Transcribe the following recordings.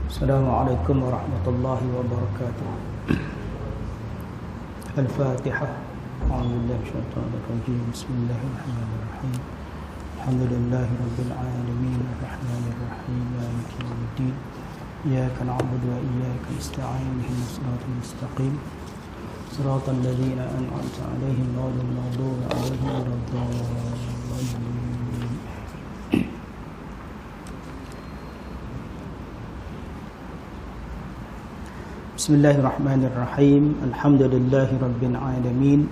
Assalamualaikum warahmatullahi wabarakatuh. Al-Fatihah. A'udzubillahi minasyaitonir rajim. Bismillahirrahmanirrahim. Alhamdulillahi rabbil alamin, arrahmanir rahim, maliki yaumiddin. Iyyaka na'budu wa iyyaka nasta'in. Ihdinas siratal mustaqim. Siratal ladzina an'amta 'alaihim ghairil maghdubi 'alaihim waladdallin. Bismillahirrahmanirrahim. Alhamdulillahi rabbil alamin.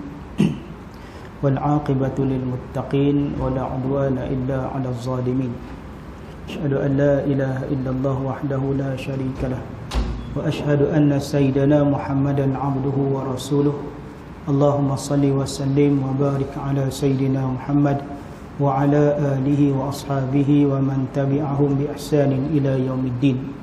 Wal 'aqibatu lil muttaqin wa la 'udwana illa 'alal zalimin. Asyhadu an la ilaha illallah wahdahu la syarika lah wa asyhadu anna sayyidana Muhammadan 'abduhu wa rasuluh. Allahumma shalli wa sallim wa barik 'ala sayyidina Muhammad wa 'ala alihi wa ashabihi wa man tabi'ahum bi ihsanin ila yaumiddin.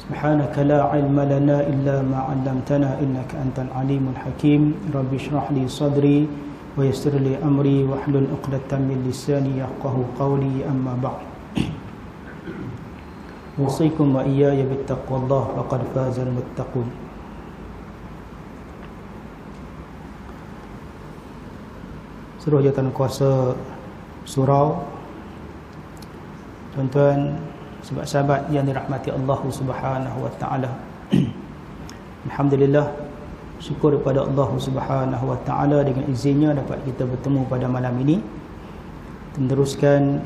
Subhanaka la ilma lana illa ma 'allamtana innaka antal alimul hakim. Rabbi shrah li sadri wa yassir li amri wahlul 'uqdatam min lisani yafqahu qawli, amma ba'd. Usikum wa iyaya bittaqwallah faqad fazal muttaqun. Seluruh jawatan kuasa surau, tuan-tuan, sahabat-sahabat yang dirahmati Allah Subhanahu wa taala. Alhamdulillah, syukur kepada Allah Subhanahu wa taala dengan izinnya dapat kita bertemu pada malam ini meneruskan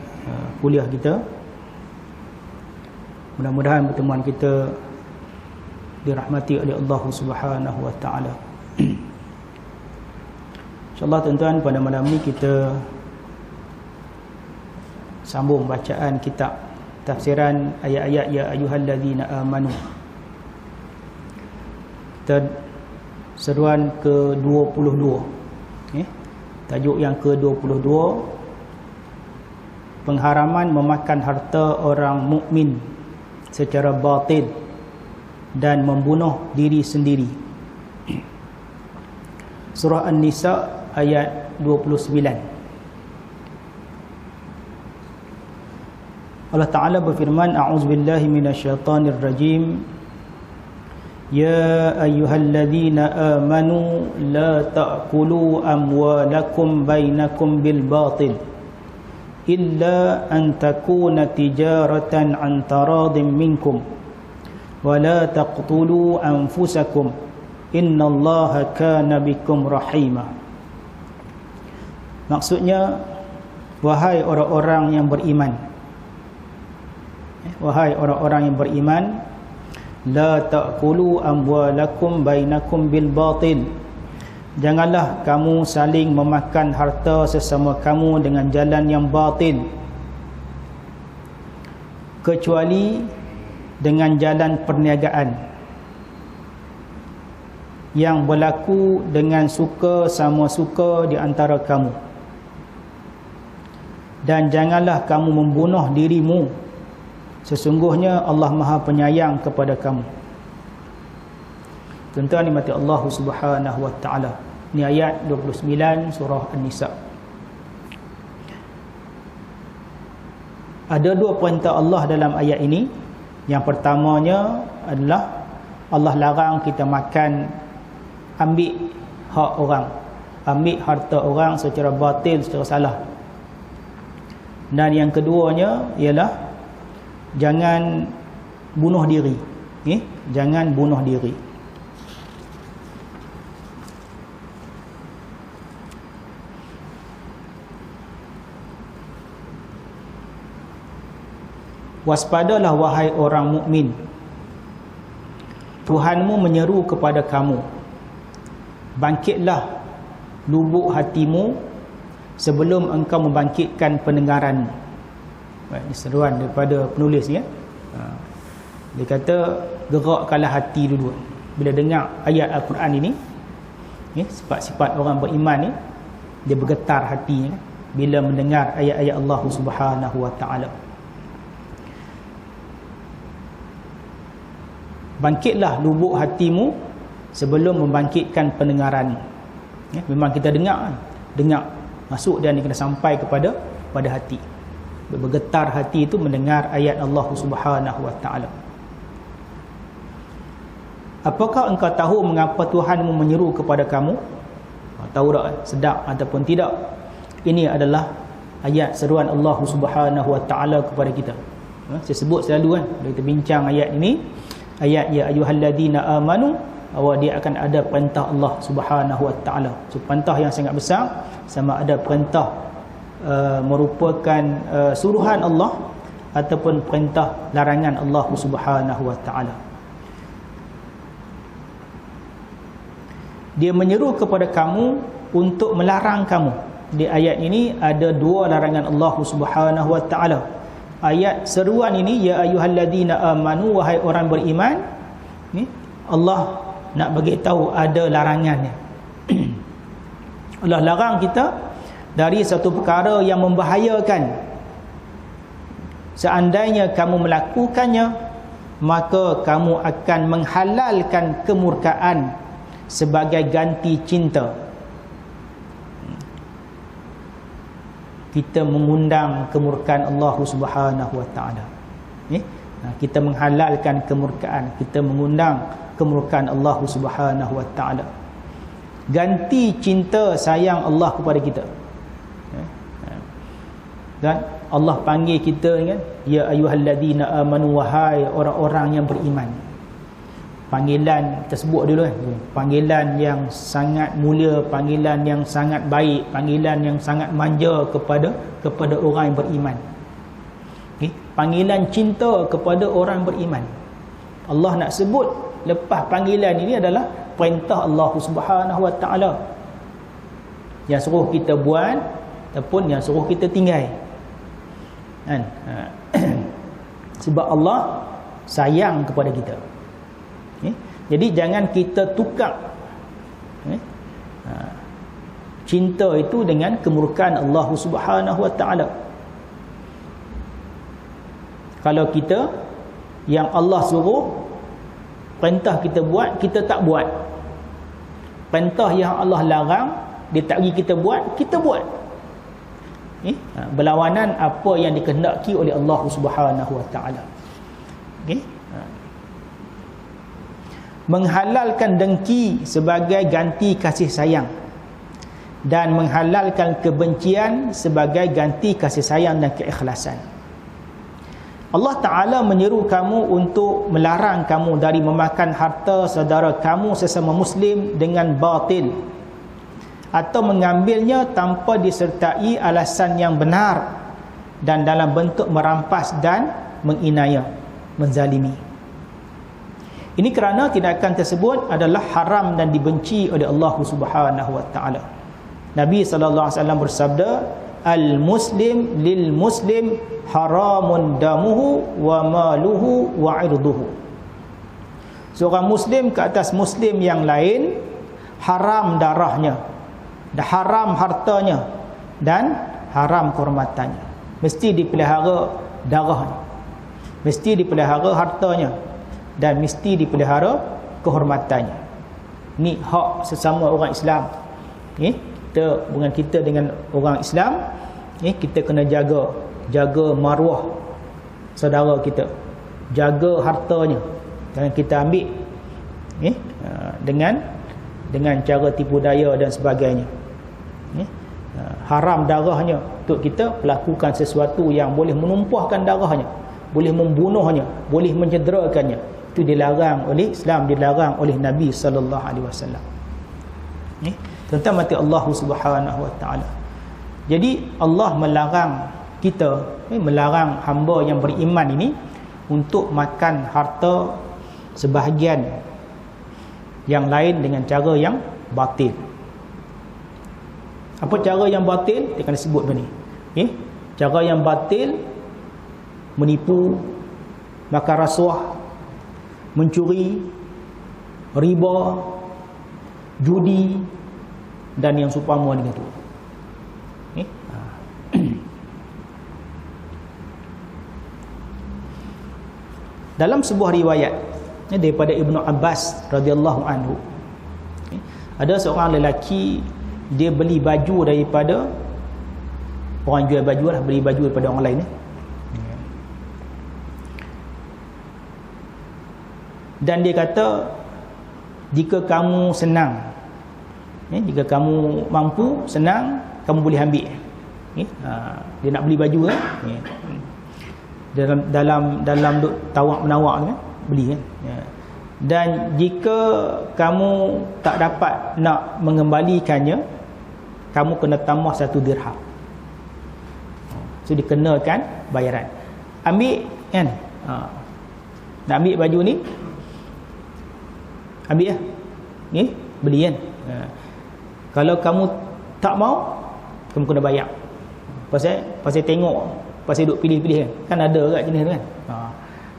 kuliah kita. Mudah-mudahan pertemuan kita dirahmati oleh Allah Subhanahu wa taala. InsyaAllah tuan-tuan, pada malam ini kita sambung bacaan kitab tafsiran ayat-ayat ya ayyuhallazina amanu. Kita seruan ke-22. Tajuk yang ke-22, pengharaman memakan harta orang mukmin secara batil dan membunuh diri sendiri. Surah An-Nisa ayat 29. Allah Ta'ala berfirman, a'udzubillahi minasyaitonir rajim. Ya ayyuhalladzina amanu la ta'kulu amwalakum bainakum bil batil illa an takuna tijaratan an taradin minkum wa la taqtulu anfusakum innallaha kana bikum rahima. Maksudnya, wahai orang-orang yang beriman, wahai orang-orang yang beriman, la ta'kulu amwalakum bainakum bil batil, janganlah kamu saling memakan harta sesama kamu dengan jalan yang batil, kecuali dengan jalan perniagaan yang berlaku dengan suka sama suka di antara kamu, dan janganlah kamu membunuh dirimu, sesungguhnya Allah Maha Penyayang kepada kamu. Tuan-tuan dimati Allah Subhanahu wa taala. Ini ayat 29 surah An-Nisa. Ada dua perintah Allah dalam ayat ini. Yang pertamanya adalah Allah larang kita makan, ambil hak orang, ambil harta orang secara batil, secara salah. Dan yang keduanya ialah jangan bunuh diri. Jangan bunuh diri. Waspadalah wahai orang mukmin, Tuhanmu menyeru kepada kamu, bangkitlah lubuk hatimu sebelum engkau membangkitkan pendengaranmu. Ini seruan daripada penulis ya. Dia kata, gerakkanlah hati dulu bila dengar ayat Al-Quran ini. Sifat-sifat orang beriman ni, dia bergetar hatinya bila mendengar ayat-ayat Allah Subhanahu wa taala. Bangkitlah lubuk hatimu sebelum membangkitkan pendengaranmu. Memang kita dengar masuk dan kena sampai kepada hati. Bergetar hati itu mendengar ayat Allah Subhanahu wa taala. apakah engkau tahu mengapa Tuhanmu menyeru kepada kamu? Tahu tak sedap ataupun tidak? Ini adalah ayat seruan Allah Subhanahu Wa Taala kepada kita. Saya sebut selalu kan, bila kita bincang ayat ini, ayat ya ayyuhalladzina amanu, bahawa dia akan ada perintah Allah Subhanahu Wa Taala. So perintah yang sangat besar, sama ada perintah merupakan suruhan Allah ataupun perintah larangan Allah Subhanahu Wa Taala. Dia menyeru kepada kamu untuk melarang kamu. Di ayat ini ada dua larangan Allah Subhanahu Wa Taala. Ayat seruan ini ya ayyuhalladzina amanu, wahai orang beriman, ni Allah nak bagi tahu ada larangannya. Allah larang kita dari satu perkara yang membahayakan. Seandainya kamu melakukannya, maka kamu akan menghalalkan kemurkaan sebagai ganti cinta. Kita mengundang kemurkaan Allah Subhanahu Wa Taala. Kita menghalalkan kemurkaan, kita mengundang kemurkaan Allah Subhanahu Wa Taala. Ganti cinta sayang Allah kepada kita. Dan Allah panggil kita kan, ya ayyuhalladzina amanu, wahai orang-orang yang beriman. Panggilan tersebut dulu kan, panggilan yang sangat mulia, panggilan yang sangat baik, panggilan yang sangat manja kepada orang yang beriman. Panggilan cinta kepada orang beriman. Allah nak sebut lepas panggilan ini adalah perintah Allah Subhanahu Wa Taala yang suruh kita buat ataupun yang suruh kita tinggal kan? Sebab Allah sayang kepada kita. Jadi jangan kita tukar cinta itu dengan kemurkaan Allah Subhanahu Wa Taala. Kalau kita yang Allah suruh, perintah kita buat, kita tak buat. Perintah yang Allah larang, dia tak bagi kita buat, kita buat. Berlawanan apa yang dikehendaki oleh Allah Subhanahu Wa Taala. Menghalalkan dengki sebagai ganti kasih sayang, dan menghalalkan kebencian sebagai ganti kasih sayang dan keikhlasan. Allah Ta'ala menyeru kamu untuk melarang kamu dari memakan harta saudara kamu sesama Muslim dengan batil, atau mengambilnya tanpa disertai alasan yang benar, dan dalam bentuk merampas dan menginaya, menzalimi. Ini kerana tindakan tersebut adalah haram dan dibenci oleh Allah Subhanahu Wa Taala. Nabi SAW bersabda, al-muslim lil muslim haramun damuhu wa maluhu wa irduhu. Seorang muslim ke atas muslim yang lain haram darahnya, haram hartanya, dan haram kehormatannya. Mesti dipelihara darahnya, mesti dipelihara hartanya, dan mesti dipelihara kehormatannya. Ni hak sesama orang Islam. Kita, hubungan kita dengan orang Islam, kita kena jaga maruah saudara kita, jaga hartanya. Jangan kita ambil dengan cara tipu daya dan sebagainya. Haram darahnya untuk kita melakukan sesuatu yang boleh menumpahkan darahnya, boleh membunuhnya, boleh mencederakannya. Itu dilarang oleh Islam, dilarang oleh Nabi sallallahu alaihi wasallam. Tentang mati Allah Subhanahu Wa Taala. Jadi Allah melarang kita, melarang hamba yang beriman ini untuk makan harta sebahagian yang lain dengan cara yang batil. Apa cara yang batil? Dia akan sebut begini. Cara yang batil: menipu, makan rasuah, mencuri, riba, judi, dan yang seumpama dengan itu. Dalam sebuah riwayat daripada Ibnu Abbas radhiyallahu anhu, ada seorang lelaki, dia beli baju daripada orang jual baju lah, beli baju daripada orang lain. Dan dia kata, jika kamu senang, jika kamu mampu, senang, kamu boleh ambil. Dia nak beli baju kan, dalam duk tawak menawak kan, beli kan. Dan jika kamu tak dapat nak mengembalikannya, kamu kena tambah 1 dirham. So dikenakan bayaran. Ambil kan, nak ambil baju ni, ambil lah, beli kan. Kalau kamu tak mau, kamu kena bayar. Pasal tengok, pasal duk pilih-pilih kan ada kat jenis tu kan.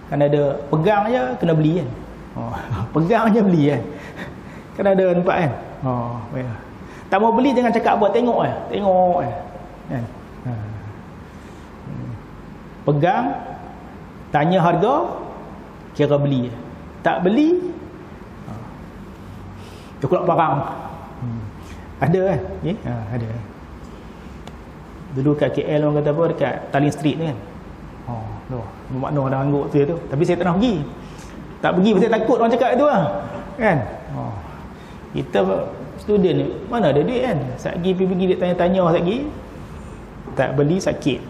Kan ada pegang je kena beli kan. Pegang je beli kan. Kan ada nampak kan. Tak mau beli jangan cakap apa, tengok je. Tengok je kan. Pegang, tanya harga, kira beli je. Tak beli, coklat parang. Ada kan? Ada. Dulu kat KL orang kata apa, dekat Taling Street tu kan. Bermakna dah angguk tu. Tapi saya tak nak pergi. Tak pergi pasal takut orang cakap itu lah. Kan? Kita student ni, mana ada duit kan? Satgi pergi dia tanya-tanya satgi. Tak beli sakit.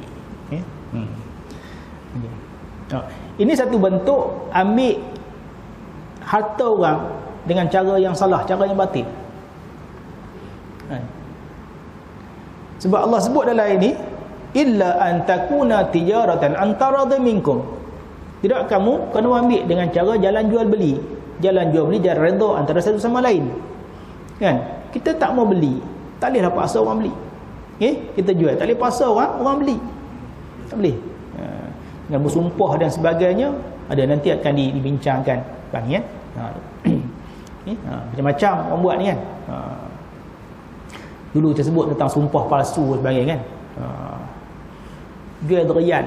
Ini satu bentuk ambil harta orang dengan cara yang salah, cara yang batil. Sebab Allah sebut dalam ini, illa an takuna tijaratan antara minkum. Tidak kamu kena ambil dengan cara jalan jual beli. Jalan jual beli, jalan redha antara satu sama lain. Kan? Kita tak mau beli, tak bolehlah paksa orang beli. Kita jual, tak boleh paksa orang beli. Tak boleh. Dengan bersumpah dan sebagainya, ada nanti akan dibincangkan kan ya. Macam-macam orang buat ni kan. Dulu saya sebut tentang sumpah palsu dan sebagainya kan. Jual durian.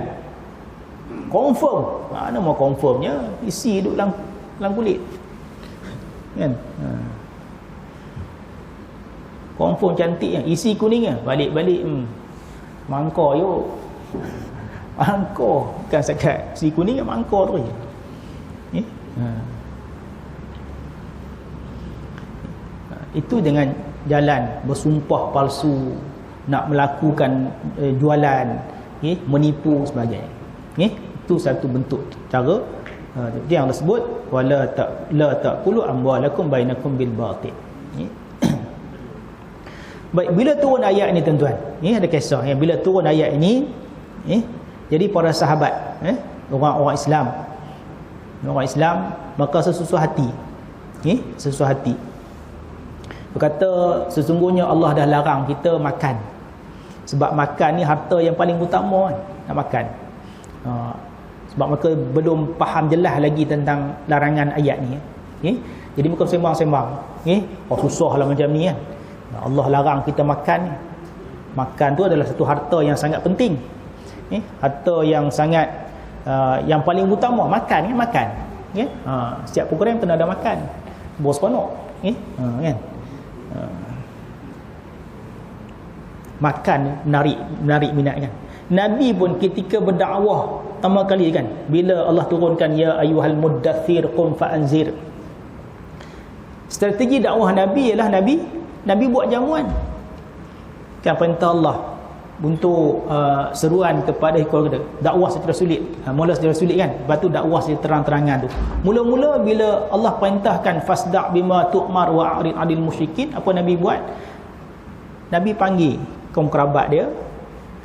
Confirm. Mana mau confirmnya? Isi duduk dalam kulit. Kan? Confirm cantik kan. Isi kuningnya. Balik-balik. Mangkor yuk. Mangkor. Bukan sekat. Isi kuning kan mangkor tu. Itu dengan jalan bersumpah palsu, nak melakukan jualan, menipu sebagainya. Itu satu bentuk cara dia yang disebut wala taqulu amwalakum bainakum bil batil. Baik, bila turun ayat ini tuan-tuan, ada kisah yang bila turun ayat ini, jadi para sahabat, orang Islam maka sesusu hati, sesusu hati berkata sesungguhnya Allah dah larang kita makan. Sebab makan ni harta yang paling utama kan, nak makan. Sebab mereka belum faham jelas lagi tentang larangan ayat ni. Jadi mereka sembang-sembang. Susah lah macam ni kan. Allah larang kita makan. Makan tu adalah satu harta yang sangat penting. Harta yang sangat yang paling utama. Makan. Setiap program kena ada makan. Bos konok. Kan? Makan menarik minat kan. Nabi pun ketika berdakwah pertama kali kan, bila Allah turunkan ya ayyuhal muddathir qum fa'anzir, strategi dakwah Nabi ialah Nabi buat jamuan kan, perintah Allah untuk seruan kepada keluarga. Dakwah secara sulit, mula secara sulit kan, lepas tu dakwah secara terang-terangan tu. Mula-mula bila Allah perintahkan fasda' bima tu'mar wa a'rid 'anil musyrikin, apa Nabi buat? Nabi panggil kaum kerabat dia,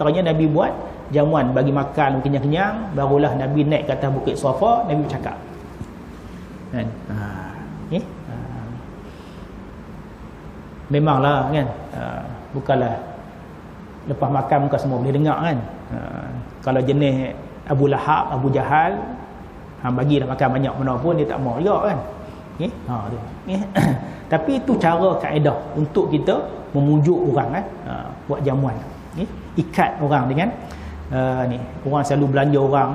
ternyata Nabi buat jamuan bagi makan kenyang-kenyang, barulah Nabi naik ke atas bukit Safa, Nabi bercakap kan. Memanglah kan, bukanlah lepas makan muka semua boleh dengar kan. Kalau jenis Abu Lahab, Abu Jahal, bagilah makan banyak mana pun dia tak mau juga kan. Tapi itu cara kaedah untuk kita memujuk orang kan, buat jamuan. Ikat orang dengan orang selalu belanja orang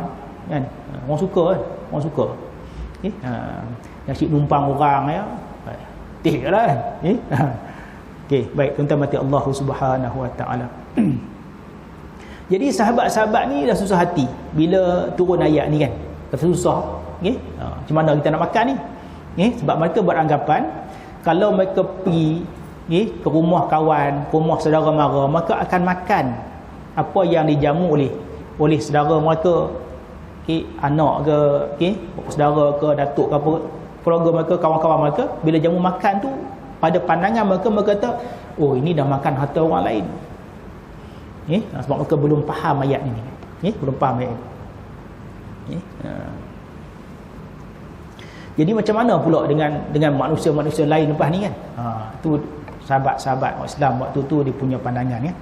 kan. Orang suka kan, orang suka. Nasi numpang orang ya. Tiklah kan. Okey, baik tuan-tuan mati Allah Subhanahu Wa Taala. Jadi sahabat-sahabat ni dah susah hati bila turun ayat ni kan. Kata susah, okey. Macam mana kita nak makan ni? Sebab mereka beranggapan kalau mereka pergi ke rumah kawan, ke rumah saudara mara, maka akan makan apa yang dijamu oleh saudara mereka, anak ke, saudara ke, datuk ke, apa, keluarga mereka, kawan-kawan mereka. Bila jamu makan tu, pada pandangan mereka kata, oh ini dah makan harta orang lain. Sebab mereka belum faham ayat ini. Belum faham ayat ini. Jadi macam mana pula dengan manusia-manusia lain lepas ni kan? Tu sahabat-sahabat Islam waktu tu dia punya pandangan kan.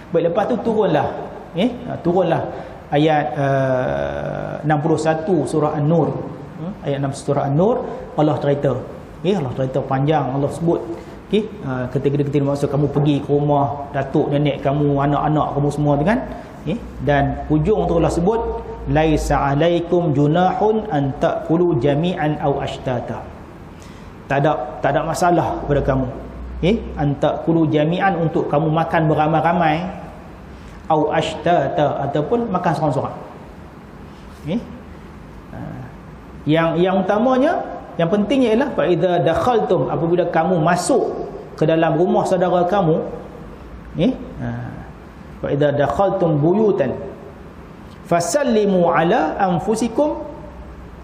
Baik, lepas tu turunlah ayat 61 surah An-Nur. Ayat 6 surah An-Nur, Allah cerita. Allah cerita panjang, Allah sebut ketika masa kamu pergi ke rumah datuk nenek kamu, anak-anak kamu semua tu kan. Dan hujung tu Allah sebut, laisa alaikum junahun an ta'kulu jami'an aw ashtata. Tak ada masalah kepada kamu. Antakulu jami'an, untuk kamu makan beramai-ramai, au ashtata, ataupun makan seorang-seorang. Yang utamanya, yang pentingnya ialah fa idza dakhaltum, apabila kamu masuk ke dalam rumah saudara kamu, fa idza dakhaltum buyutan fasallimu ala anfusikum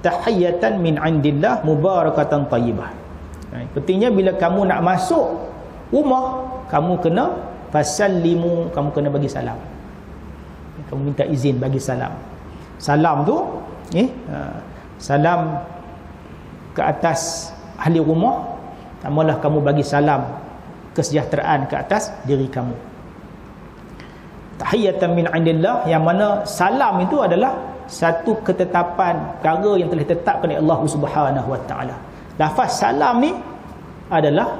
tahiyatan min indillah mubarakatan thayyibah. Pentingnya bila kamu nak masuk rumah, kamu kena fasallimu, kamu kena bagi salam. Kamu minta izin bagi salam. Salam tu salam ke atas ahli rumah, tamalah kamu bagi salam kesejahteraan ke atas diri kamu. Tahiyatan min indillah, yang mana salam itu adalah satu ketetapan perkara yang telah ditetapkan oleh Allah Subhanahu wa taala. Lafaz salam ni adalah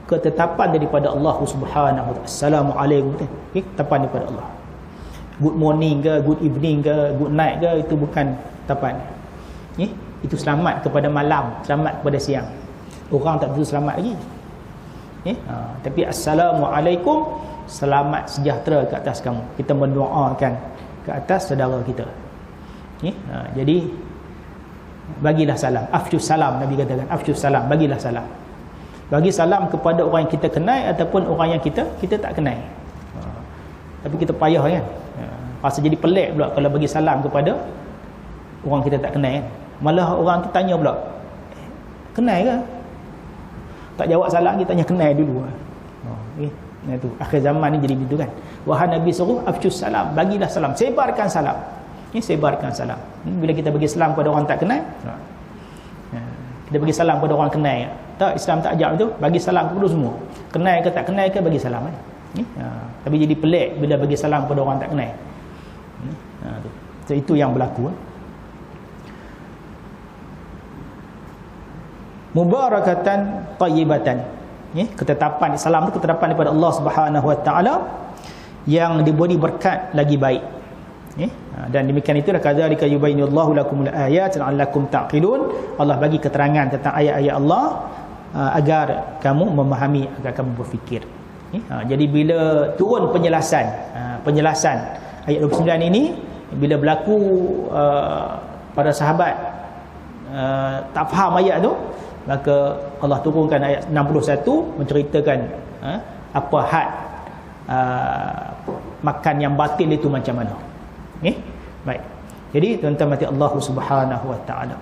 ketetapan daripada Allah Subhanahu wa taala. Assalamualaikum, ketetapan daripada Allah. Good morning ke, good evening ke, good night ke, itu bukan ketetapan. Itu selamat kepada malam, selamat kepada siang. Orang tak tentu selamat lagi. Tapi assalamualaikum, selamat sejahtera ke atas kamu. Kita mendoakan ke atas saudara kita. Jadi bagilah salam, afsyus salam. Nabi katakan afsyus salam, bagilah salam. Bagi salam kepada orang yang kita kenal ataupun orang yang kita tak kenal. Tapi kita payah kan, rasa jadi pelik pula kalau bagi salam kepada orang kita tak kenal kan. Malah orang tu tanya pula, kenal ke? Tak jawab salam, kita tanya kenal dulu. Itu akhir zaman ni jadi begitu kan. Wahai Nabi suruh afsyus salam, bagilah salam, sebarkan salam. Sebarkan salam. Bila kita bagi salam kepada orang tak kenal, kita bagi salam kepada orang kenal, tak, Islam tak ajar itu. Bagi salam kepada semua, kenal ke tak kenal ke, bagi salam kan. Tapi jadi pelik bila bagi salam kepada orang tak kenal. So, itu yang berlaku. Mubarakatan tayyibatan. Ketetapan salam itu ketetapan daripada Allah Subhanahu wa taala yang diberi berkat lagi baik. Dan demikian itulah kadzalika yubayyinullahu lakumul ayat la'allakum taqilun. Allah bagi keterangan tentang ayat-ayat Allah agar kamu memahami, agar kamu berfikir. Jadi bila turun penjelasan ayat 29 ini, bila berlaku pada sahabat tak faham ayat tu, maka Allah turunkan ayat 61 menceritakan apa had makan yang batil itu macam mana. Baik. Jadi tuan-tuan mati Allah Subhanahu wa taala.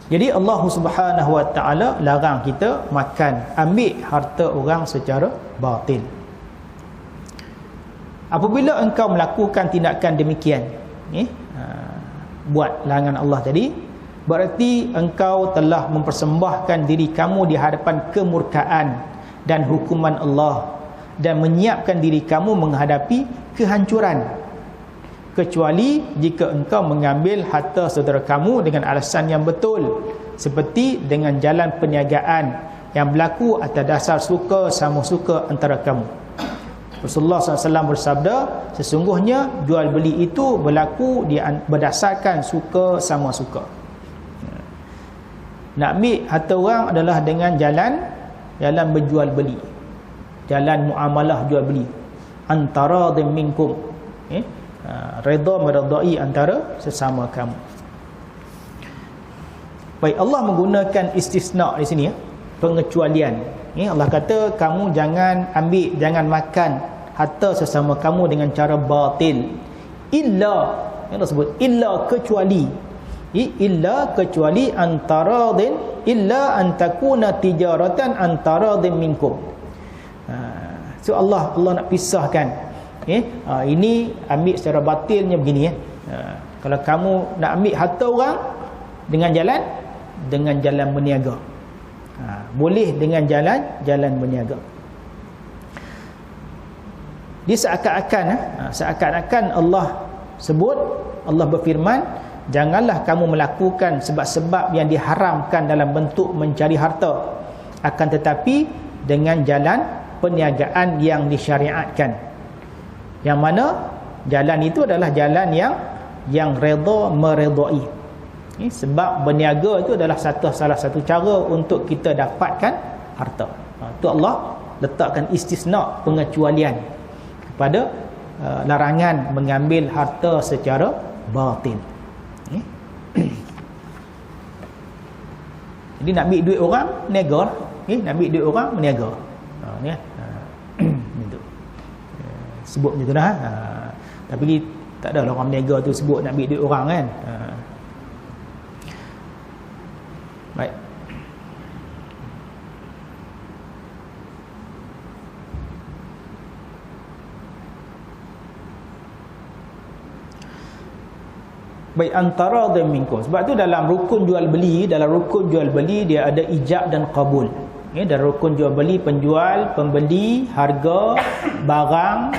Jadi Allah Subhanahu wa taala larang kita makan, ambil harta orang secara batil. Apabila engkau melakukan tindakan demikian, buat larangan Allah tadi, berarti engkau telah mempersembahkan diri kamu di hadapan kemurkaan dan hukuman Allah, dan menyiapkan diri kamu menghadapi kehancuran, kecuali jika engkau mengambil harta saudara kamu dengan alasan yang betul, seperti dengan jalan perniagaan yang berlaku atas dasar suka sama suka antara kamu. Rasulullah SAW bersabda, sesungguhnya jual beli itu berlaku berdasarkan suka sama suka. Nak ambil harta orang adalah dengan jalan berjual beli, jalan muamalah jual beli antara minkum, redha meredai antara sesama kamu. Baik, Allah menggunakan istisna di sini ya, pengecualian. Ya, Allah kata kamu jangan makan harta sesama kamu dengan cara batil. Illa, yang Allah sebut illa kecuali. Illa kecuali antaradin, illa an takuna tijaratan antaradin minkum. So Allah nak pisahkan. Ini ambil secara batilnya begini ya. Kalau kamu nak ambil harta orang dengan jalan berniaga. Boleh dengan jalan berniaga. Dia seakan-akan Allah sebut, Allah berfirman, janganlah kamu melakukan sebab-sebab yang diharamkan dalam bentuk mencari harta, akan tetapi dengan jalan perniagaan yang disyariatkan. Yang mana jalan itu adalah jalan yang redha meredai. Sebab berniaga itu adalah salah satu cara untuk kita dapatkan harta. Itu Allah letakkan istisna, pengecualian kepada larangan mengambil harta secara batil. Jadi nak ambil duit orang, niaga. Nak ambil duit orang, berniaga. Itu. Sebut macam tu dah. Tapi tak ada orang berniaga tu sebut nak ambil duit orang kan. Baik. Baik, antara dan minkum. Sebab tu dalam rukun jual beli dia ada ijab dan qabul. Dalam rukun jual beli, penjual, pembeli, harga, barang,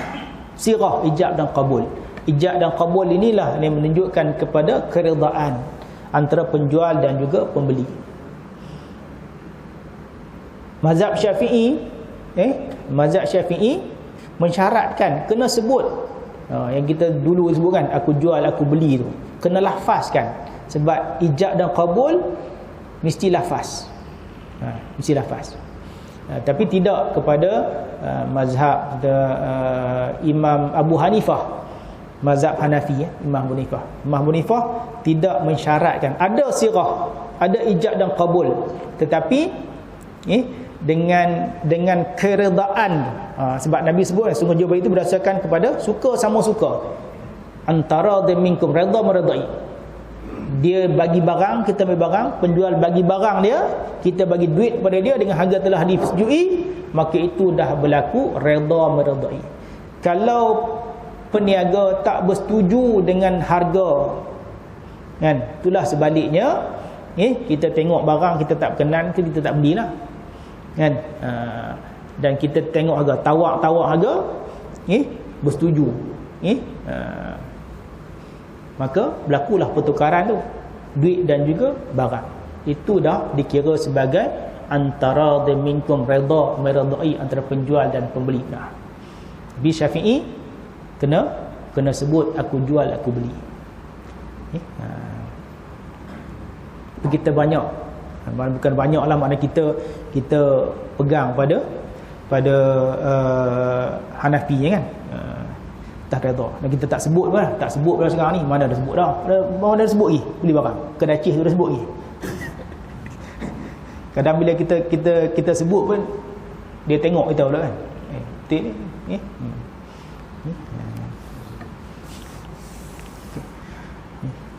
sirah, ijab dan qabul. Ijab dan qabul inilah yang menunjukkan kepada keredaan antara penjual dan juga pembeli. Mazhab Syafi'i mensyaratkan kena sebut yang kita dulu sebutkan, aku jual aku beli tu, kena lafazkan. Sebab ijab dan qabul mesti lafaz. Mesti lafaz. Tapi tidak kepada mazhab Imam Abu Hanifah, mazhab Hanafi ya, Imam Abu Hanifah tidak mensyaratkan. Ada sirah, ada ijab dan qabul, tetapi dengan keredaan. Sebab Nabi sebut sungguh jual beli itu berdasarkan kepada suka sama suka, antara dan minkum, redha meredai. Dia bagi barang, kita bagi barang, penjual bagi barang dia, kita bagi duit kepada dia dengan harga telah disetujui, maka itu dah berlaku redha meredai. Kalau peniaga tak bersetuju dengan harga, kan, itulah sebaliknya, kita tengok barang kita tak berkenan, kita tak belilah, kan. Dan kita tengok harga, tawak harga, bersetuju, maka berlakulah pertukaran tu, duit dan juga barang. Itu dah dikira sebagai antara minkum, redha meredai antara penjual dan pembeli. Bi Syafi'i kena sebut aku jual aku beli. Kita banyak, bukan banyak lah, makna kita pegang pada Hanafi kan. Tak redha. Dan kita tak sebut pun, tak sebut dah sekarang ni. Mana dah sebut dah. Mana dah sebut lagi beli barang. Kedacis tu dah sebut lagi. Kadang bila kita sebut pun dia tengok kita pula kan. Betul ni.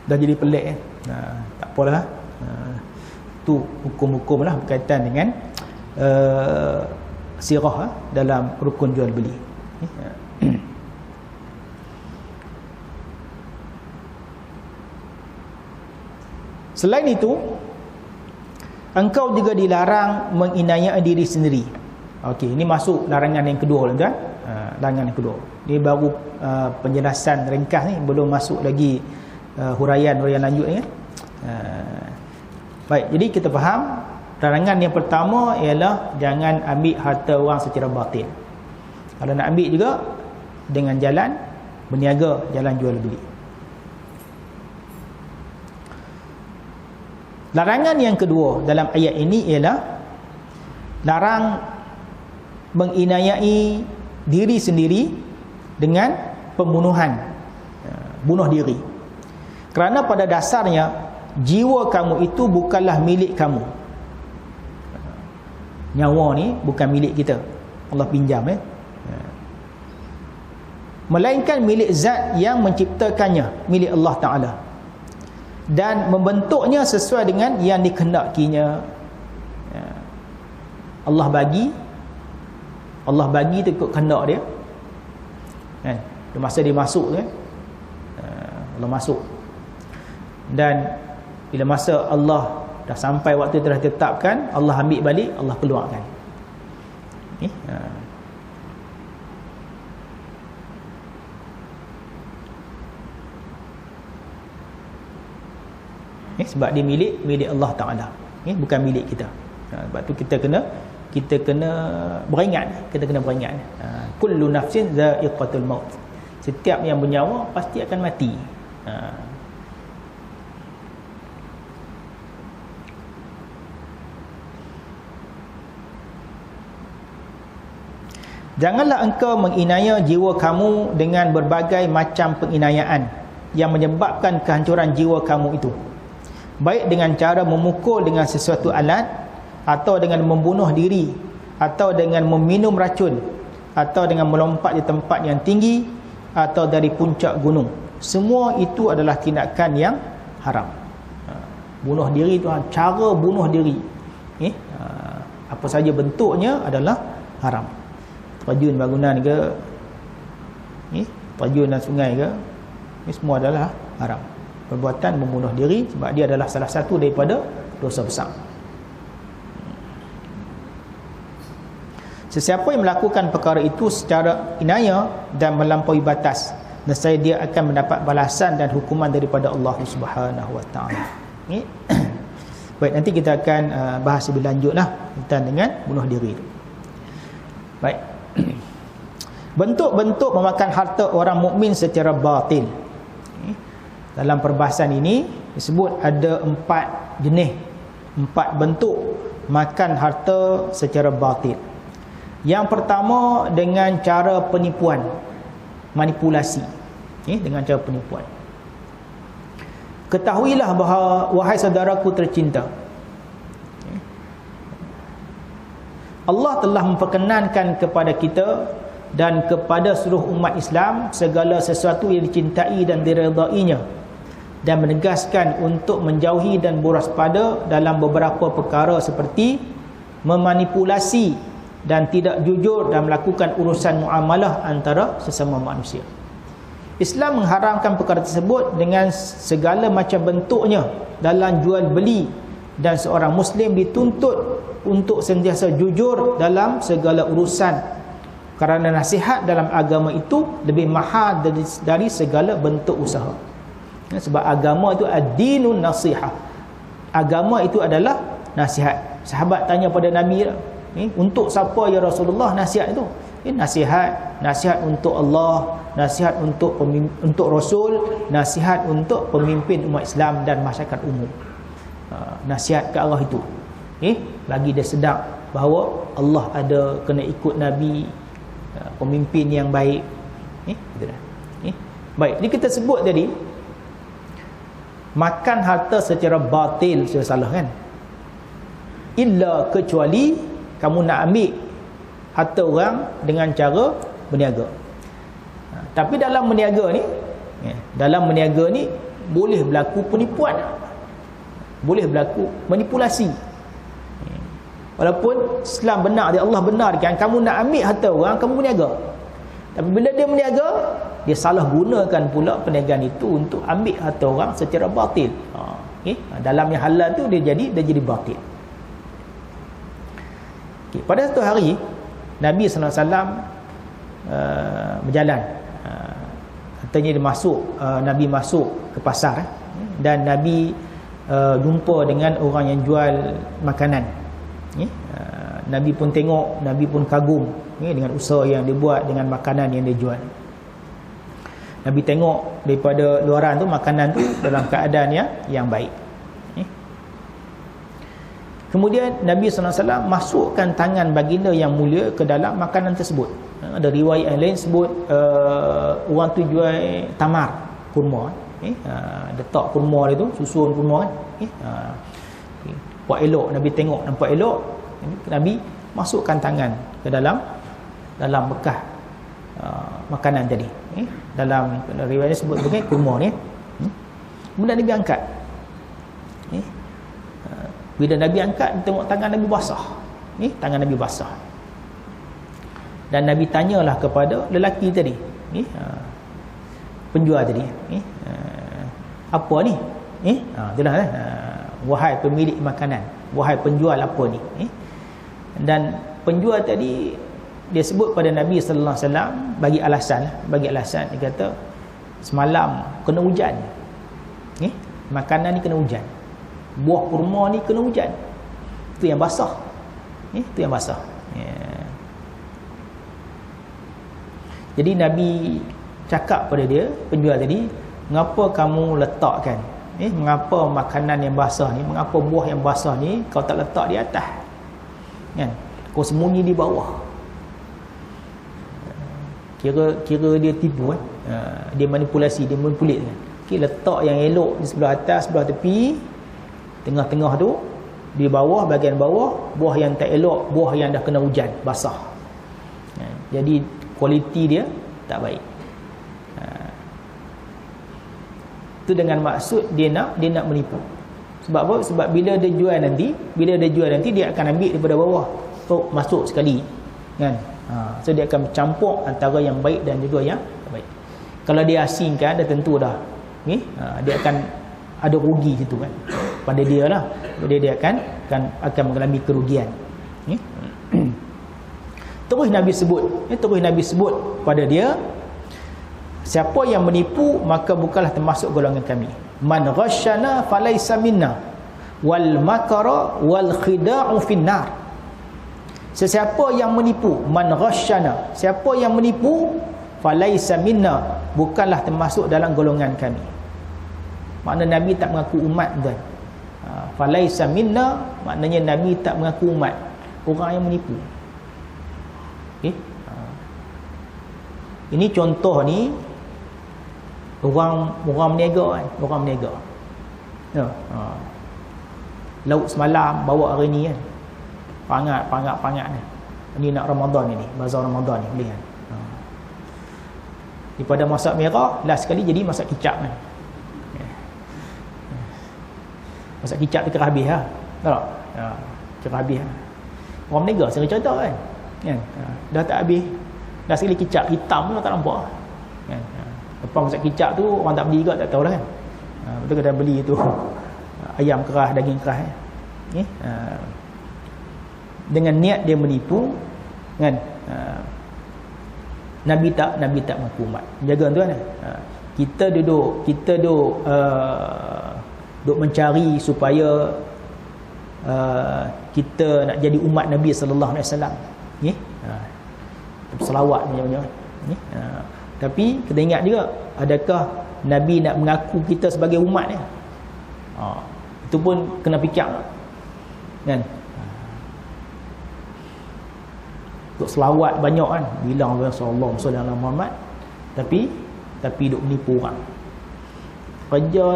Dah jadi pelik kan. Tak apalah. Tu hukum-hukum lah berkaitan dengan sirah dalam rukun jual beli. Selain itu, engkau juga dilarang menginayai diri sendiri. Okey, ini masuk larangan yang kedua, tuan-tuan. Larangan yang kedua. Ini baru penjelasan ringkas ni, belum masuk lagi huraian lanjut ni kan. Baik, jadi kita faham larangan yang pertama ialah jangan ambil harta orang secara batil. Kalau nak ambil juga dengan jalan berniaga, jalan jual beli. Larangan yang kedua dalam ayat ini ialah larang menginayai diri sendiri dengan pembunuhan, bunuh diri. Kerana pada dasarnya jiwa kamu itu bukanlah milik kamu. Nyawa ni bukan milik kita, Allah pinjam melainkan milik zat yang menciptakannya, milik Allah Ta'ala, dan membentuknya sesuai dengan yang dikehendakinya. Allah bagi tu ikut kehendak dia kan. Masa dia masuk tu Allah masuk, dan bila masa Allah dah sampai waktu telah ditetapkan, Allah ambil balik, Allah keluarkan. Sebab dia milik Allah Ta'ala, bukan milik kita. Sebab tu kita kena beringat, kullu nafsin dha'iqatul maut. Setiap yang bernyawa pasti akan mati. Janganlah engkau menginaya jiwa kamu dengan berbagai macam penginayaan yang menyebabkan kehancuran jiwa kamu itu, baik dengan cara memukul dengan sesuatu alat, atau dengan membunuh diri, atau dengan meminum racun, atau dengan melompat di tempat yang tinggi, atau dari puncak gunung. Semua itu adalah tindakan yang haram. Bunuh diri itu, cara bunuh diri, apa saja bentuknya adalah haram. Terjun bangunan ke, terjun dan sungai ke, ini semua adalah haram. Perbuatan membunuh diri, sebab dia adalah salah satu daripada dosa besar. Sesiapa yang melakukan perkara itu secara inaya dan melampaui batas, nescaya dia akan mendapat balasan dan hukuman daripada Allah Subhanahu Wa Taala. Baik, nanti kita akan bahas lebih lanjutlah tentang dengan bunuh diri. Baik. Bentuk-bentuk memakan harta orang mukmin secara batil. Dalam perbahasan ini disebut ada 4 jenis, 4 bentuk makan harta secara batil. Yang pertama dengan cara penipuan, manipulasi, dengan cara penipuan. Ketahuilah bahawa, wahai saudaraku tercinta, Allah telah memperkenankan kepada kita dan kepada seluruh umat Islam segala sesuatu yang dicintai dan diredainya, dan menegaskan untuk menjauhi dan berwaspada dalam beberapa perkara seperti memanipulasi dan tidak jujur dan melakukan urusan muamalah antara sesama manusia. Islam mengharamkan perkara tersebut dengan segala macam bentuknya dalam jual beli, dan seorang Muslim dituntut untuk sentiasa jujur dalam segala urusan, kerana nasihat dalam agama itu lebih mahal dari segala bentuk usaha. Sebab agama itu ad-dinun nasihah, agama itu adalah nasihat. Sahabat tanya pada Nabi, untuk siapa ya Rasulullah nasihat itu? Nasihat untuk Allah, nasihat untuk Rasul, nasihat untuk pemimpin umat Islam dan masyarakat umum. Nasihat ke Allah itu, bagi dia sedar bahawa Allah ada, kena ikut Nabi, pemimpin yang baik. Baik, jadi kita sebut tadi makan harta secara batil sudah salah kan? Illa kecuali kamu nak ambil harta orang dengan cara berniaga. Tapi dalam berniaga ni boleh berlaku penipuan, boleh berlaku manipulasi. Walaupun Islam benar, Allah benarkan kamu nak ambil harta orang, kamu berniaga. Tapi bila dia berniaga, dia salah gunakan pula perniagaan itu untuk ambil harta orang secara batil. Dalam yang halal tu dia jadi batil. Pada satu hari Nabi SAW berjalan. Katanya dia Nabi masuk ke pasar, dan Nabi jumpa dengan orang yang jual makanan. Nabi pun tengok, Nabi pun kagum dengan usaha yang dia buat, dengan makanan yang dia jual. Nabi tengok daripada luaran tu, makanan tu dalam keadaan yang baik. Kemudian Nabi SAW masukkan tangan baginda yang mulia ke dalam makanan tersebut. Ada riwayat yang lain sebut orang tu jual tamar, kurma. Letak kurma dia tu, susun kurma kan. Buat elok, Nabi tengok nampak elok, Nabi masukkan tangan ke dalam bekas makanan tadi. Dalam riwayat sebut sebagai kurma ni. Kemudian Nabi angkat. Bila Nabi angkat, tengok tangan Nabi basah. Tangan Nabi basah. Dan Nabi tanyalah kepada lelaki tadi, penjual tadi, apa ni? Itulah wahai pemilik makanan, wahai penjual apa ni? Dan penjual tadi dia sebut pada Nabi sallallahu alaihi wasallam bagi alasan dia kata semalam kena hujan. Makanan ni kena hujan. Buah kurma ni kena hujan. Itu yang basah. Itu yang basah. Jadi Nabi cakap pada dia, penjual tadi, mengapa kamu letakkan, mengapa makanan yang basah ni, mengapa buah yang basah ni kau tak letak di atas, kan? Kau sembunyi di bawah. Kira dia tipu, dia manipulasi, dia manipulit. Letak yang elok di sebelah atas, sebelah tepi, tengah-tengah tu, di bawah, bahagian bawah, buah yang tak elok, buah yang dah kena hujan, basah. Jadi kualiti dia tak baik. Itu dengan maksud dia nak menipu. Sebab apa? Sebab bila dia jual nanti dia akan ambil daripada bawah, masuk sekali, kan? So dia akan bercampur antara yang baik dan juga yang tak baik. Kalau dia asingkan, dah tentu dah dia akan ada rugi situ, kan, pada dia lah. Dia akan mengalami kerugian. Terus Nabi sebut pada dia, siapa yang menipu maka bukanlah termasuk golongan kami. Man ghasyana falaysa minna wal makara wal khida'u finnar. Sesiapa yang menipu, man ghasyana, siapa yang menipu, falaysa minna, bukanlah termasuk dalam golongan kami. Makna Nabi tak mengaku umat, tuan. Falaysa minna maknanya Nabi tak mengaku umat, orang yang menipu. Ini contoh ni orang berniaga, kan, orang berniaga. Lauk semalam bawa hari ni, kan, pangat ni. Ini nak Ramadan ni, bazar Ramadan ni beli, kan. Daripada masak merah, last sekali jadi masak kicap, kan. Masak kicap tu kira habis lah. Tak? Kira habis lah. Orang berniaga saya cerita, kan. Dah tak habis, dah sekali kicap hitam pun tak nampak, kan. Lepas masak kicap tu orang tak beli juga, tak tahu lah, kan. Betul kena beli tu ayam kerah, daging kerah, dengan niat dia menipu, kan. Nabi tak mengaku umat. Jaga tuan, kita duduk mencari supaya kita nak jadi umat Nabi sallallahu alaihi wasallam. Selawat banyak-banyak. Tapi kita ingat juga, adakah Nabi nak mengaku kita sebagai umat dia? Itu pun kena fikir, kan. Untuk selawat banyak, kan, bilang sallallahu alaihi wasallam Muhammad, tapi duk menipu orang. Kerja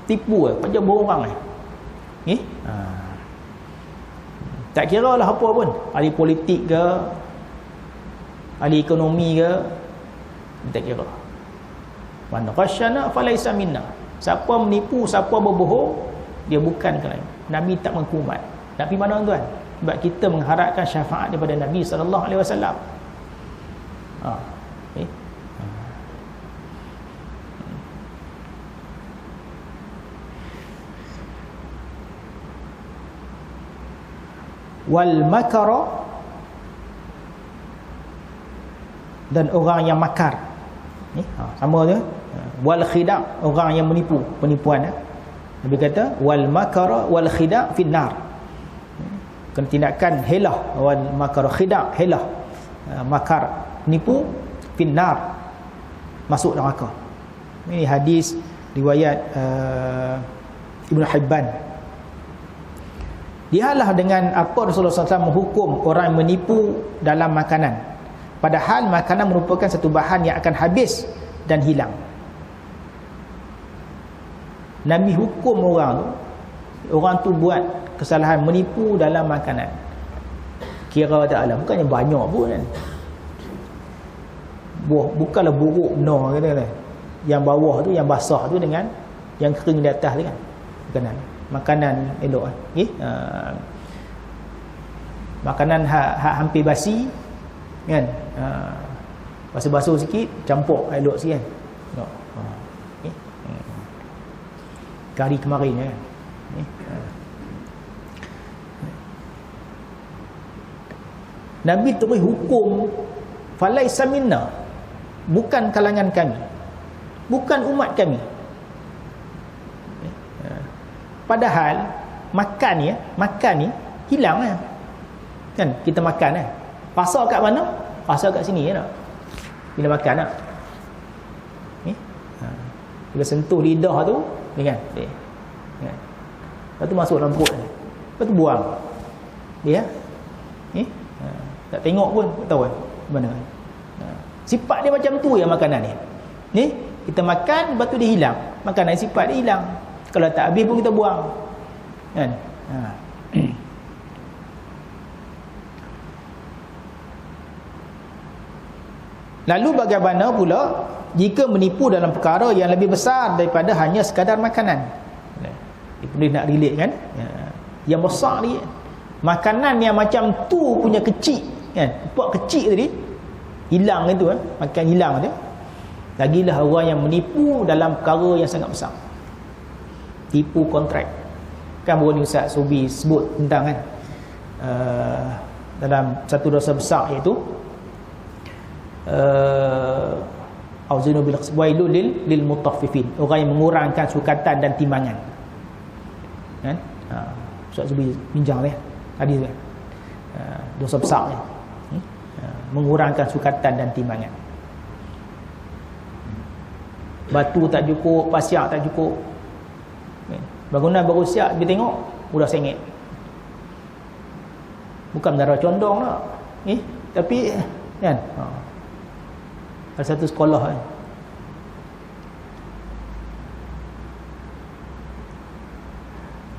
tipu, kerja bohong orang. Tak kira lah apa pun, ahli politik ke, ahli ekonomi ke, tak kira. Man ghasyana falaysa minna. Siapa menipu, siapa berbohong, dia bukan kalian. Nabi tak mengaku umat. Nak pergi mana, tuan? Sebab kita mengharapkan syafaat daripada Nabi sallallahu alaihi wasallam. Wal makara, dan orang yang makar, sama je. Wal khida', orang yang menipu, penipuan. Nabi kata wal makara wal khida' finnar. Tindakan helah, wal makara khida', helah, makar, nipu, finnar, masuk neraka. Ini hadis riwayat Ibn Hibban. Dihalah dengan apa Rasulullah SAW menghukum orang menipu dalam makanan, padahal makanan merupakan satu bahan yang akan habis dan hilang. Nabi hukum orang tu orang tu buat kesalahan menipu dalam makanan, kira tak ada, bukannya banyak pun kan. Bukanlah buruk benar kata kan. Yang bawah tu, yang basah tu dengan yang kering di atas tu kan. Makanan elok kan. Makanan hampir basi kan. Basuh-basuh sikit, campur elok sikit kan. Kari kemarin kan. Nabi terus hukum falaisa minna, bukan kalangan kami, bukan umat kami. Padahal makan ni hilang lah. Kan kita makan kan. Pasal kat mana? Pasal kat sini ya tak? Bila makan tak? Bila sentuh lidah tu kan. Lepas tu masuk dalam perut. Lepas tu buang. Ya. Tak tengok pun tak tahu mana. Sifat dia macam tu ya makanan ni. Kita makan, lepas tu dia hilang. Makanan sifat dia hilang. Kalau tak habis pun kita buang. Kan? Lalu bagaimana pula jika menipu dalam perkara yang lebih besar daripada hanya sekadar makanan? Dia boleh nak relate kan? Yang besar ni, makanan yang macam tu punya kecil kan? Puak kecil tadi hilang itu makan hilang tu. Lagilah orang yang menipu dalam perkara yang sangat besar. Tipu kontrak. Kan baru ni Ustaz Subi sebut tentang kan dalam satu dosa besar iaitu auzinu bil wailul lil mutaffifin, orang yang mengurangkan sukatan dan timbangan kan. Ustaz Subi bincang tadi tu dosa besar ni, mengurangkan sukatan dan timbangan. Batu tak cukup, pasir tak cukup, bangunan baru siap, dia tengok udah sengit. Bukan darah condong tak tapi kan ada satu sekolah kan,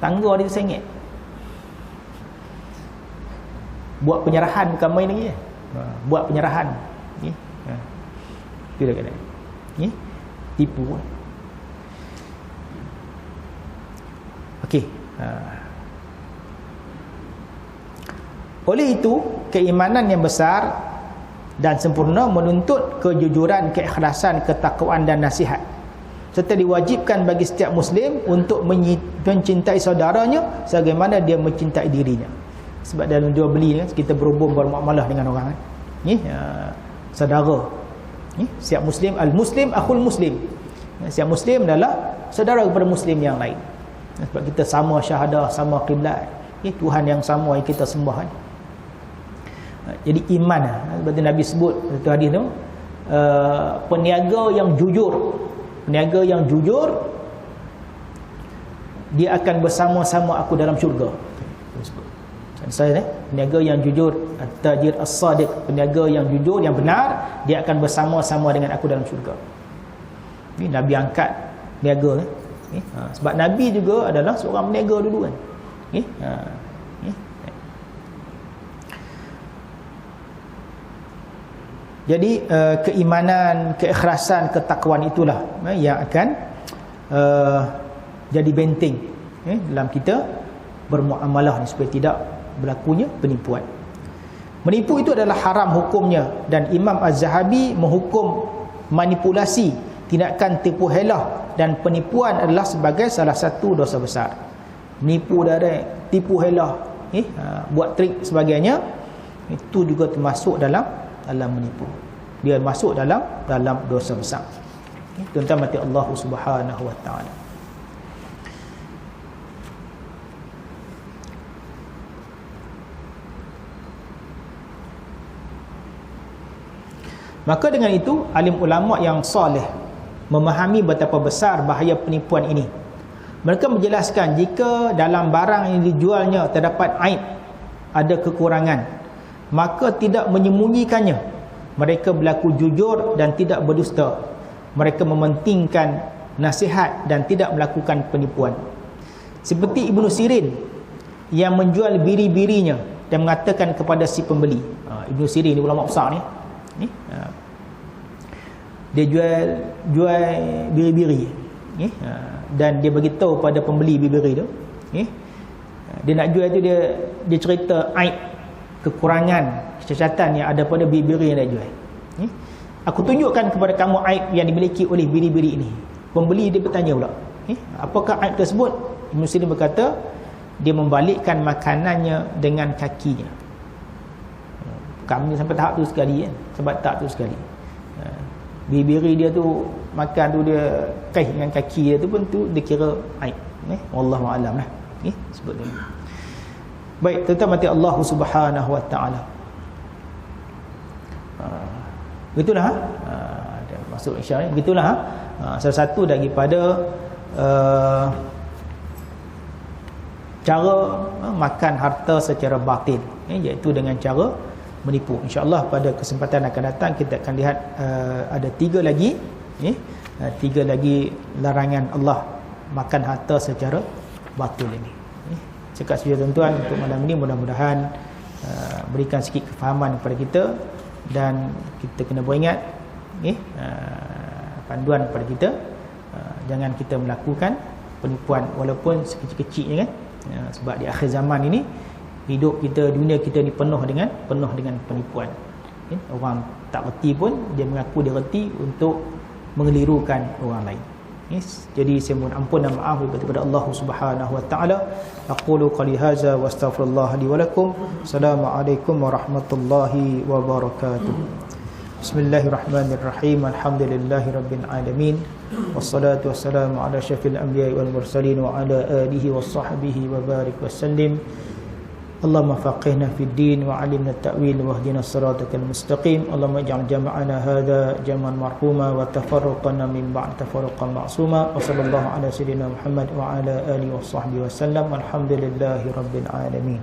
tangga dia sengit, buat penyerahan, bukan main lagi buat penyerahan tu dah kena tipu. Okey. Oleh itu, keimanan yang besar dan sempurna menuntut kejujuran, keikhlasan, ketakwaan dan nasihat, serta diwajibkan bagi setiap muslim untuk mencintai saudaranya sebagaimana dia mencintai dirinya. Sebab dalam jual beli kan, kita berhubung bermuamalah dengan orang kan. Saudara. Setiap muslim, al-muslim akhul muslim. Setiap muslim adalah saudara kepada muslim yang lain. Sebab kita sama syahadah, sama kiblat. Tuhan yang sama yang kita sembah kan. Jadi iman, seperti Nabi sebut satu hadis tu, peniaga yang jujur dia akan bersama-sama aku dalam syurga. Saya peniaga yang jujur, at-tajir as-sadiq, peniaga yang jujur, yang benar, dia akan bersama-sama dengan aku dalam syurga. Ini Nabi angkat peniaga kan. Sebab Nabi juga adalah seorang peniaga dulu kan. Jadi keimanan, keikhlasan, ketakwaan itulah yang akan jadi benteng dalam kita bermuamalah ni, supaya tidak berlakunya penipuan. Menipu itu adalah haram hukumnya, dan Imam Az-Zahabi menghukum manipulasi, tindakan tipu helah dan penipuan adalah sebagai salah satu dosa besar. Menipu direct, tipu helah, buat trik sebagainya, itu juga termasuk dalam menipu. Dia masuk dalam dosa besar. Tuan-tuan mati Allah Subhanahu wa taala. Maka dengan itu, alim ulama yang soleh memahami betapa besar bahaya penipuan ini. Mereka menjelaskan jika dalam barang yang dijualnya terdapat aib, ada kekurangan, maka tidak menyembunyikannya. Mereka berlaku jujur dan tidak berdusta. Mereka mementingkan nasihat dan tidak melakukan penipuan. Seperti Ibnu Sirin yang menjual biri-birinya dan mengatakan kepada si pembeli. Ibnu Sirin ni ulama besar ni. Dia jual biri-biri. Dan dia bagi tahu pada pembeli biri-biri tu. Dia nak jual tu, dia cerita aib, kekurangan, kecacatan yang ada pada biri-biri yang dia jual. Aku tunjukkan kepada kamu aib yang dimiliki oleh biri-biri ini. Pembeli dia bertanya pula, apakah aib tersebut? Ibnu Sirin berkata, dia membalikkan makanannya dengan kakinya. Kami sampai tahap tu sekali kan, sampai tahap tu sekali. Biri-biri dia tu makan tu, dia kaih dengan kaki dia tu pun tu dia kira aib. Wallahu a'lam lah. Sebut dia. Baik, tentang mati Allah Subhanahu wa taala. Begitulah ada masuk insya-Allah. Begitulah salah satu daripada cara makan harta secara batil, iaitu dengan cara menipu. InsyaAllah pada kesempatan akan datang kita akan lihat ada tiga lagi larangan Allah makan harta secara batil ini. Cakap saja tuan-tuan untuk malam ini, mudah-mudahan berikan sikit kefahaman kepada kita, dan kita kena beringat panduan kepada kita, jangan kita melakukan penipuan walaupun sekecil-kecilnya kan. Sebab di akhir zaman ini hidup kita, dunia kita ni penuh dengan penipuan. Orang tak reti pun dia mengaku dia reti untuk mengelirukan orang lain. Jadi saya mohon ampun dan maaf kepada Allah Subhanahu wa taala. Aqulu qali hadza wa astaghfirullah li wa lakum. Assalamualaikum warahmatullahi wabarakatuh. Bismillahirrahmanirrahim. Alhamdulillahirabbil alamin. Wassalatu wassalamu ala syafil anbiya'i wal mursalin wa ala alihi washabbihi wa barik wasallim. Allahumma faqihna fid din wa 'allimna at-ta'wil wa hdina as-siratal mustaqim. Allahumma ij'al jam'ana hadha jam'an marhuma wa tafarruqana min ba'd tafarruqan ma'suma. Wa sallallahu ala sayyidina Muhammad wa ala alihi washabbihi wasallam. Alhamdulillahirabbil alamin.